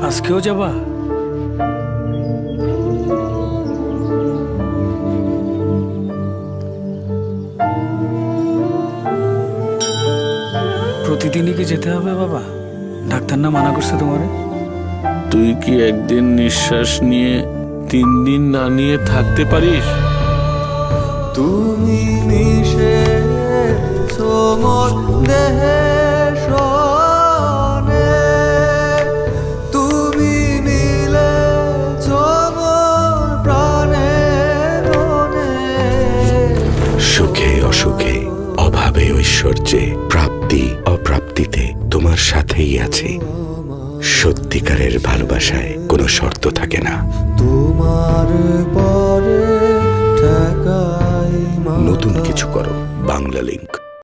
আজকেও যাবা? প্রতিদিনই কি যেতে হবে বাবা? ডাক্তার না মানা করছে তোমারে? তুই কি একদিন নিঃশ্বাস নিয়ে 3 দিন না নিয়ে থাকতে পারিস? তুমি মিশে মোর দেহে শোনে, তুমি মিলে মোর প্রাণে মনে। সুখে অসুখে, অভাবে ঐশ্বর্যে, প্রাপ্তি অপ্রাপ্তিতে তোমার সাথেই আছি। সত্যিকারের ভালোবাসায় কোনো শর্ত থাকে না। তোমার পরে নতুন কিছু করো, বাংলা লিংক।